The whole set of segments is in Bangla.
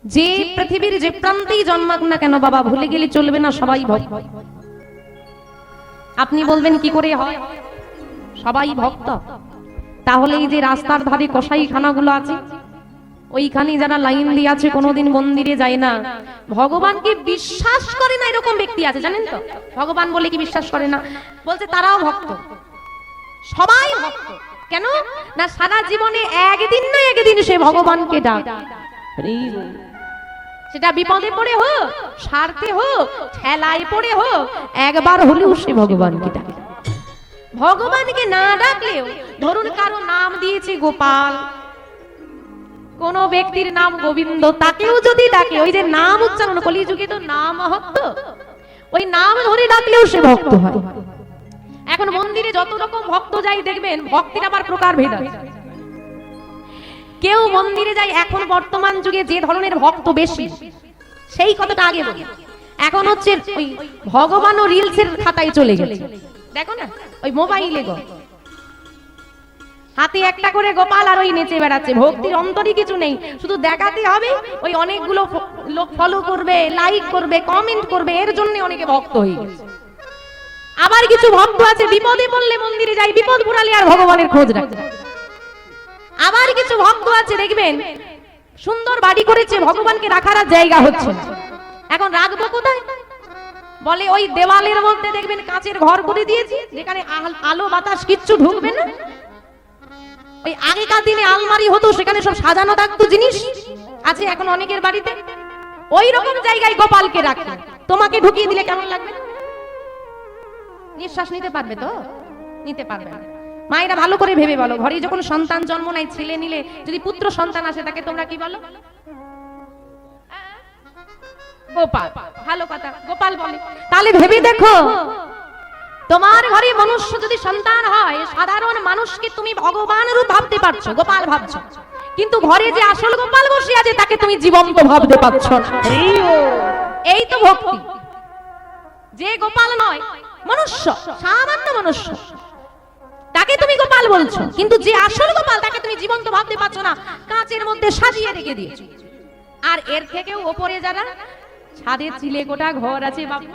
যে পৃথিবীর যে প্রান্তেই জন্মাক না কেন বাবা, ভুলে গেলে চলবে না, সবাই ভক্ত। আপনি বলবেন কি করে হয়? সবাই ভক্ত। তাহলে এই যে রাস্তার ধারে কসাইখানাগুলো আছে, ওইখানে যারা লাইন দিয়ে আছে, কোনোদিন মন্দিরে যায় না, ভগবানকে বিশ্বাস করে না, এরকম ব্যক্তি আছে জানেন তো? ভগবান বলে কি বিশ্বাস করে না, বলছে তারাও ভক্ত। সবাই ভক্ত। কেন না সারা জীবনে একদিন না একদিন সে ভগবানকে ডাকে। সেটা বিপদে পড়ে হোক, স্বার্থে হোক, ঠেলায় পড়ে হোক, একবার হলেও সে ভগবানকে ডাকে। ভগবানকে না ডাকলেও, ধরুন কারো নাম দিয়েছে গোপাল, কোন ব্যক্তির নাম গোবিন্দ, তাকেও যদি ডাকে, ওই যে নাম উচ্চারণ, কলিযুগে তো নাম ভক্ত, ওই নাম ধরে ডাকলেও সে ভক্ত হয়। এখন মন্দিরে যত রকম ভক্ত যাই দেখবেন, ভক্তির আবার প্রকার ভেদ আছে। কেউ মন্দিরে যায়, এখন বর্তমান যুগে যে ধরনের ভক্ত বেশি, সেই কথাটা আগে বলি। এখন হচ্ছে ওই ভগবান ও রিলসের খাতায় চলে গেছে। দেখো না ওই মোবাইলে গো, হাতে একটা করে গোপাল আর ওই নেচে বেড়াচ্ছে। ভক্তির অন্তরে কিছু নেই, শুধু দেখাতে হবে, ওই অনেকগুলো লোক ফলো করবে, লাইক করবে, কমেন্ট করবে, এর জন্য অনেকে ভক্ত হয়ে গেছে। আবার কিছু ভক্ত আছে বিপদে পড়লে মন্দিরে যায়, বিপদ পুরালে আর ভগবানের খোঁজ রাখে। আবার কিছু ভক্ত আছে দেখবেন সুন্দর বাড়ি করেছে, ভগবানকে রাখার জায়গা হচ্ছে না, এখন রাখবো কোথায়? বলে ওই দেওয়ালের মধ্যে দেখবেন কাচের ঘর করে দিয়েছি, যেখানে আলো বাতাস কিচ্ছু ঢুকবে না। ওই আগেকার দিনে আলমারি হতো, সেখানে সব সাজানো থাকতো জিনিস, আছে এখন অনেকের বাড়িতে। ওই রকম জায়গায় গোপালকে রাখে। তোমাকে ঢুকিয়ে দিলে কেমন লাগবে? নিঃশ্বাস নিতে পারবে তো? নিতে পারবে না। মায়েরা ভালো করে ভেবে বলো, ঘরে যখন সন্তান জন্ম নেয়, ছেলে নিলে যদি পুত্র সন্তান আসে, তাকে তোমরা কি বলো? গোপাল। ভালো কথা, গোপাল বলে। তাহলে ভেবে দেখো, তোমার ঘরে মনুষ্য যদি সন্তান হয়, সাধারণ মানুষকে তুমি ভগবান রূপ ভাবতে পারছো, গোপাল ভাবছো, কিন্তু ঘরে যে আসল গোপাল বসে আছে, তাকে তুমি জীবন্ত ভাবতে পারছো না। এই তো ভক্তি। যে গোপাল নয়, মনুষ্য, সামান্য মনুষ্য, তাকে তুমি গোপাল বলছো, কিন্তু যে আসল গোপাল, তাকে তুমি জীবন্ত ভাবতে পারছো না, কাঁচের মধ্যে সাজিয়ে রেখে দিয়েছো। আর এর থেকেও উপরে যারা ছাদে চিলে গোটা ঘর আছে, বাবা,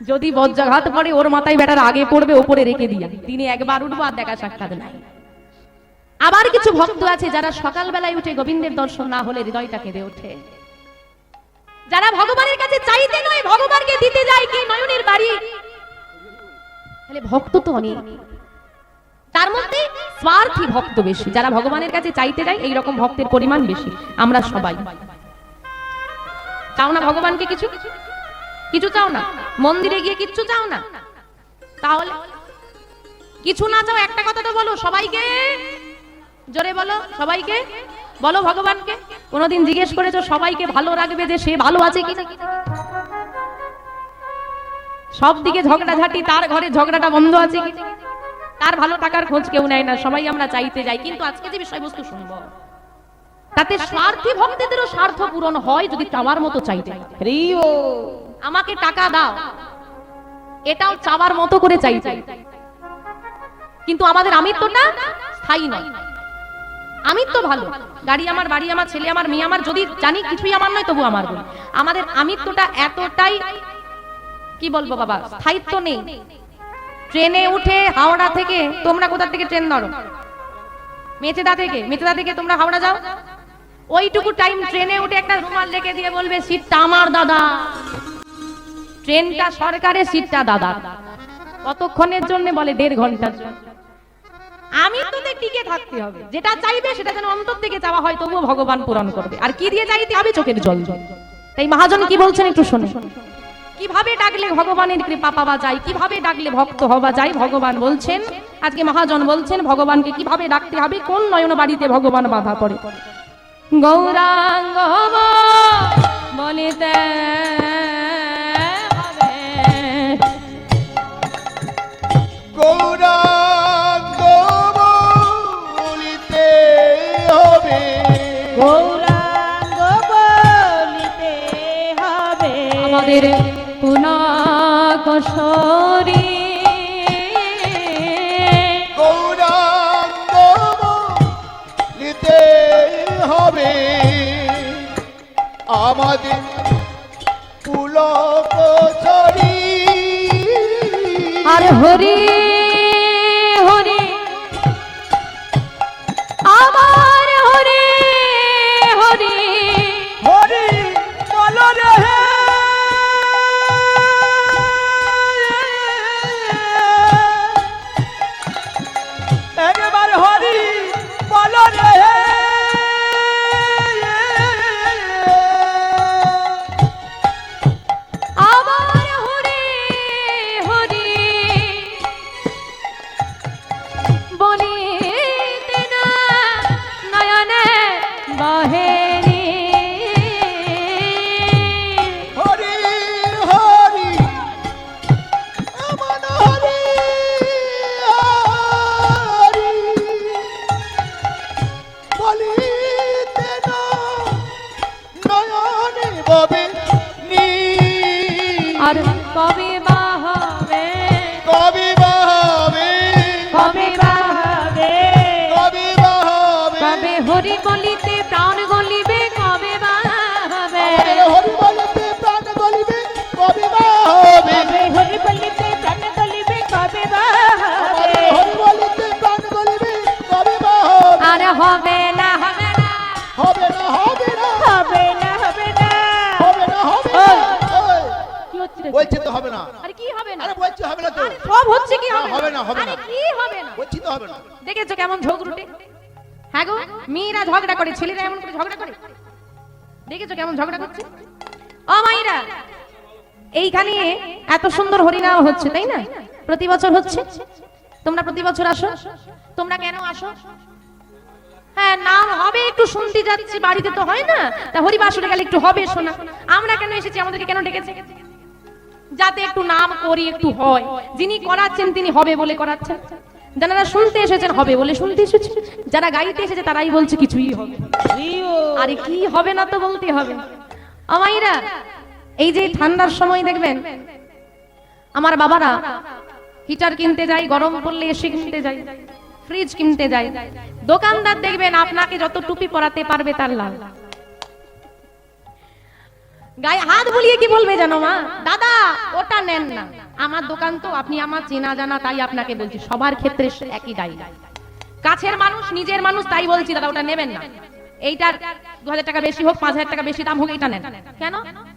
যদি বজ্রাঘাত পড়ে, ওর মাথায় বেটার আগে পড়বে, উপরে রেখে দিয়া তিনি একবার উঠবো, আর দেখা সাক্ষাৎ নাই। আবার কিছু ভক্ত আছে যারা সকালবেলায় উঠে গোবিন্দের দর্শন না হলে হৃদয়টা কেঁদে ওঠে, যারা ভগবানের কাছে চাইতে নয়, ভগবানকে দিতে যায় কি নয়নের বাড়ি। তাহলে ভক্ত তো অনেক, তার মধ্যে স্বার্থী ভক্ত বেশি। যারা ভগবানের কাছে চাইতে যায়, এই রকম ভক্তের পরিমাণ বেশি। আমরা সবাই চাও না ভগবানকে কিছু কিছু চাও না, মন্দিরে গিয়ে কিচ্ছু চাও না, তাহলে কিছু না চাও, একটা কথা তো বলো সবাইকে, জোরে বলো, সবাইকে বলো ভগবানকে। কোনদিন জিজ্ঞেস করেছো সবাইকে ভালো রাখবে যে সে ভালো আছে কিনা? সব দিকে ঝগড়াঝাটি, তার ঘরে ঝগড়াটা বন্ধ আছে কিনা? তার ভালো থাকার খোঁজ কেউ নেয় না, সবাই আমরা চাইতে যাই। কিন্তু আজকে যে বিষয়বস্তু শুনবো, তাতে স্বার্থী ভক্তদেরও স্বার্থ পূরণ হয় যদি চাওয়ার মতো চাইতে। আমাকে টাকা দাও, এটাও চাওয়ার মতো করে চাইতে, কিন্তু আমাদের আমিত্বটা স্থায়ী নয়। আমিত্ব ভালো, গাড়ি আমার, বাড়ি আমার, ছেলে আমার, মেয়ে আমার, যদি জানি কিছুই আমার নয় তবু আমার বলি, আমাদের আমিত্বটা এতটাই কি বলবো বাবা, স্থায়িত্ব নেই। ট্রেনে উঠে হাওড়া থেকে, তোমরা কোথা থেকে ট্রেন ধরো? মেচেদা থেকে। মেচেদা থেকে তোমরা হাওড়া যাও, ওইটুকু টাইম ট্রেনে উঠে একটা রুমাল রেখে দিয়ে বলবে সিটটা আমার দাদা। ট্রেনটা সরকারের, সিটটা দাদা। কতক্ষণের জন্য? বলে 1.5 ঘন্টার জন্য। আমি তোদের টিকে থাকতে হবে, যেটা চাইবে সেটা যেন অন্তর থেকে চাওয়া হয়, তবুও ভগবান পূরণ করবে। আর কি দিয়ে চাইতে হবে? চোখের জল। তাই মহাজন কি বলছেন একটু শুনে, কিভাবে ডাকলে ভগবানের কৃপা পাওয়া যায়, কিভাবে ডাকলে ভক্ত হওয়া যায়। ভগবান বলছেন, আজকে মহাজন বলছেন ভগবানকে কিভাবে ডাকতে হবে, কোন নয়ন বাড়িতে ভগবান বাধা পড়ে। গৌরাঙ্গ বলিতে হবে, গৌরাঙ্গ বলিতে হবে, গৌরাঙ্গ বলিতে হবে, আমাদের পুনঃকশরী গৌরাঙ্গ বলিতে হবে। আমাদের পুলক ছড়ি আর হরি হরি আমার হরি হরি হরি বলো রে হে একবার হরি বলো রে হে আমার হরি হরি বলিতে না নয়নে বহেরি হরি হরি আমার হরি হরি বলিতে না নয়নে ববে নি আর কবে বা হবে কবি বাহাবে কবে বা হবে কবি বাহাবে কবে হরি বলিতে প্রাণ গলিবে কবে বা হবে হরি বলিতে প্রাণ গলিবে কবি বাহাবে হরি বলিতে প্রাণ গলিবে কবে বা হবে হরি বলিতে প্রাণ গলিবে কবি বাহাবে আর হবে না হবে না হবে না হবে না হবে না হবে না হবে না হবে না ওই, কি হচ্ছে রে? বলছি তো হবে না আরে কি হবে না আরে বলছি হবে না তো আরে সব হচ্ছে কি হবে হবে না, হবে আরে না। কি হবে না বলছি তো হবে না দেখেছো কেমন ঝগড়ুটে হ্যাঁ গো মেয়েরা ঝগড়া করে ছেলেরা এমন করে ঝগড়া করে দেখেছো কেমন ঝগড়া করছে ও মাইরা এইখানে এত সুন্দর হরিনাম হচ্ছে তাই না প্রতি বছর হচ্ছে তোমরা প্রতি বছর আসো তোমরা কেন আসো হ্যাঁ নাম হবে একটু শুনতে যাচ্ছি বাড়িতে তো হয় না তা হরিবাসরে গেলে একটু হবে শোনা আমরা কেন এসেছি আমাদেরকে কেন ডেকেছে যাতে একটু নাম করি একটু হয় যিনি করাচ্ছেন তিনি হবে বলে করাচ্ছেন যারা শুনতে এসেছেন হবে বলে শুনতে এসেছে যারা গাইতে এসেছে তারাই বলছে কিছুই হবে আরে কি হবে না তো বলতে হবে আমাইরা এই যে ঠান্ডার সময় দেখবেন আমার বাবারা হিটার কিনতে যায় গরম পড়লে এসি কিনতে যায় ফ্রিজ কিনতে যায় দোকানদার দেখবেন আপনাকে যত টুপি পরাতে পারবে তার লাভ গায়ে হাত বুলিয়ে কি বলবে জানো মা দাদা ওটা নেন না আমার দোকান তো আপনি আমার চেনা জানা তাই আপনাকে বলছি সবার ক্ষেত্রে একই দায়ী কাছের মানুষ নিজের মানুষ তাই বলছি দাদা ওটা নেবেন না এইটার 2000 টাকা বেশি হোক 5000 টাকা বেশি দাম হোক এটা নেন কেন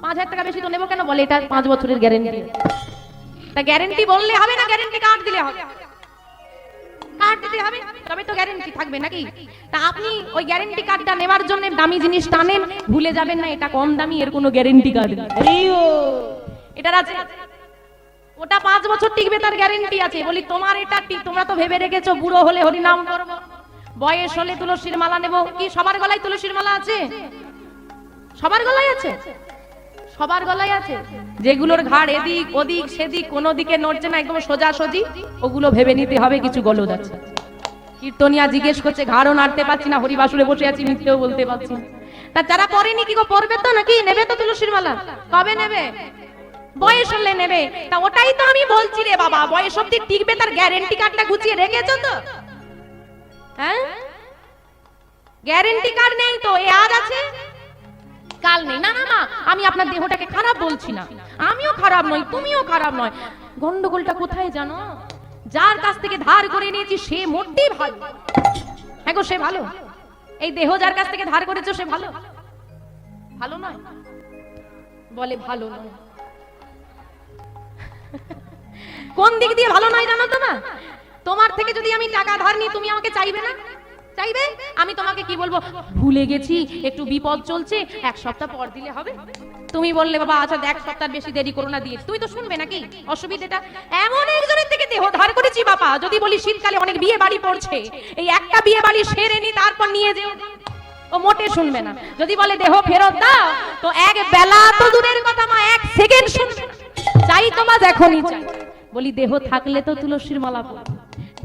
5000 টাকা বেশি তো নেবো কেন বলে এটা 5 বছরের গ্যারেন্টি তা গ্যারেন্টি বললে হবে না গ্যারেন্টি কার্ড দিলে হবে কার্ড দিতে হবে তবে তো গ্যারেন্টি থাকবে নাকি তা আপনি ওই গ্যারেন্টি কার্ডটা নেবার জন্য দামি জিনিস টানেন ভুলে যাবেন না এটা কম দামি এর কোনো গ্যারেন্টি কার্ড নেই এটার আছে ওটা 5 বছর টিকবে তার গ্যারেন্টি আছে বলি তোমার এটা তোমরা তো ভেবে রেখেছো বুড়ো হলে হরি নাম করব বয়স হলে তুলসীর মালা নেব কি সবার গলায় তুলসীর মালা আছে সবার গলায় আছে সবার গলায় আছে যেগুলোর ঘাড় এদিক ওদিক সেদিক কোনো দিকে নড়ছে না একদম সোজা সোজি ওগুলো ভেবে নিতে হবে কিছু গলদ আছে কীর্তনিয়া জিজ্ঞেস করছে ঘাড়ও নাড়তে পারছি না হরিবাসুরে বসে আছি মিথ্যেও বলতে পারছি না। তা যারা পড়েনি কি গো পড়বে তো নাকি নেবে তো তুলসীর মালা কবে নেবে বয়স হলে নেবে তা ওটাই তো আমি বলছি রে বাবা বয়স অবধি টিকবে তার গ্যারেন্টি কার্ডটা গুছিয়ে রেখেছো তো হ্যাঁ গ্যারেন্টি কার্ড নেই তো এ আজ আছে কাল নেই না না না আমি আপনার দেহটাকে খারাপ বলছি না আমিও খারাপ নই তুমিও খারাপ নয় গন্ডগোলটা কোথায় জানো যার কাছ থেকে ধার করে নিয়েছি সে মোটেই ভালো হ্যাঁ গো সে ভালো এই দেহ যার কাছ থেকে ধার করেছো সে ভালো ভালো নয় বলে ভালো নয় কোন দিক দিয়ে ভালো নয় জানো তো না তোমার থেকে যদি আমি টাকা ধার নিই তুমি আমাকে চাইবে না চাইবে আমি তোমাকে কি বলবো ভুলে গেছি একটু বিপদ চলছে 1 সপ্তাহ পর দিলে হবে তুমি বললে বাবা আচ্ছা 1 সপ্তাহ বেশি দেরি করো না দিয়ে তুই তো শুনবে নাকি অসুবিধাটা এমন একজনের থেকে দেহ ধার করেছি বাবা যদি বলি শীতকালে অনেক বিয়ে বাড়ি পড়ছে এই একটা বিয়ে বাড়ি সেরে নি তারপর নিয়ে যেও ও মোটে শুনবে না যদি বলে দেহ ফেরত দাও তো এক বেলা তো দূরের কথা মা 1 সেকেন্ড শুনবে না চাই তোমার এখনই চাই বলি দেহ থাকলে তো তুলসীর মালা পড়বে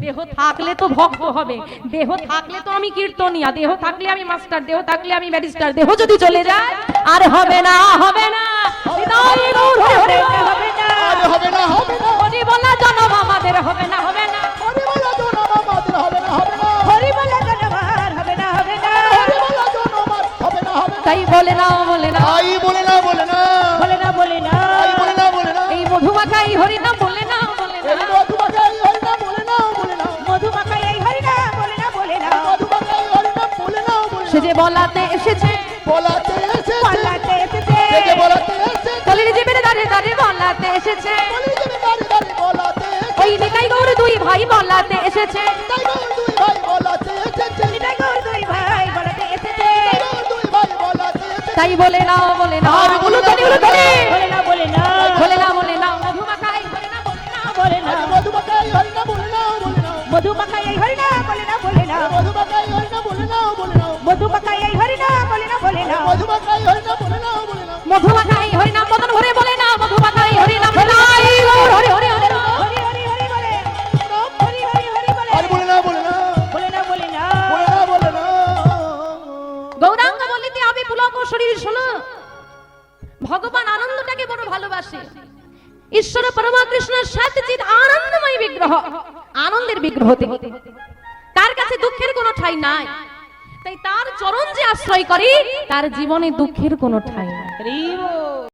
দেহ থাকলে তো ভক্ত হবে দেহ থাকলে তো আমি কীর্তনিয়া দেহ থাকলে আমি মাস্টার দেহ থাকলে আমি ব্যারিস্টার দেহ যদি চলে যায় আর হবে না হবে না হৃদয় গৌর হবে না আরে হবে না হবে না হরি বলা জনম আমাদের হবে না হবে না হরি বলা জনম আমাদের হবে না হবে না হরি বলে জনমার হবে না হবে না হরি বলা জনম হবে না হবে না তাই বলে না বলে না তাই বলে না বলে না বলে না বলে না তাই বলে না বলে না এই মধুমাখাই হরি নাম বলে না বলে এই না মধুমাখাই হরি নাম বলে না বলে না মধুমাখা এই হরি না বলে না বলে না মধুমাখাই হরি নাম বলে না বলে সে না যে বলাতে এসেছে বলাতে এসেছে বলাতে এসেছে সে যে বলাতে এসেছে কলির জীবের দাঁড়ে দাঁড়ে বলাতে এসেছে বলি যাবে দাঁড়ি দাঁড়ি বলাতে এসেছে ওই নিকাই গৌর দুই ভাই বলাতে এসেছে তাই গৌর দুই ভাই বলাতে এসেছে নিতাই গৌর দুই ভাই বলাতে এসেছে তাই গৌর দুই ভাই বলাতে এসেছে তাই বলে না বলে না আর বলে না, উলুধ্বনি, উলুধ্বনি। বলে না বলে না বলে না বলে না মধুমাখাই হরি নাম বলে না বলে না মধুমাখাই হরি নাম বলে না বলে না মধুমাখা এই হরি না বলে না বলে না মধুমাখাই হরি নাম বলে না বলে না মধুমাখা এই হরি না বলে না বলে না মধুমাখাই হরি নাম বলে না বলে না মধুমাখাই হরি নাম মদন ভরে বলে না মধুমাখাই হরি নাম বলে না এই গৌর হরি হরি হরি রাম। হরি হরি হরি বলে হরি হরি হরি বলে আর বলে না বলে না বলে না বলে না বলে না বলে না গৌরাঙ্গ বলিতে আমি পুলক শরীর শোনো ভগবান আনন্দটাকে বড় ভালোবাসে ঈশ্বর পরমা কৃষ্ণের সত্যচিৎ আনন্দময় বিগ্রহ আনন্দের বিগ্রহ তিনি তার কাছে দুঃখের কোনো ঠাঁই নাই তাই তার চরণ যে আশ্রয় করে তার জীবনে দুঃখের কোনো ঠাঁই নাই হরি বল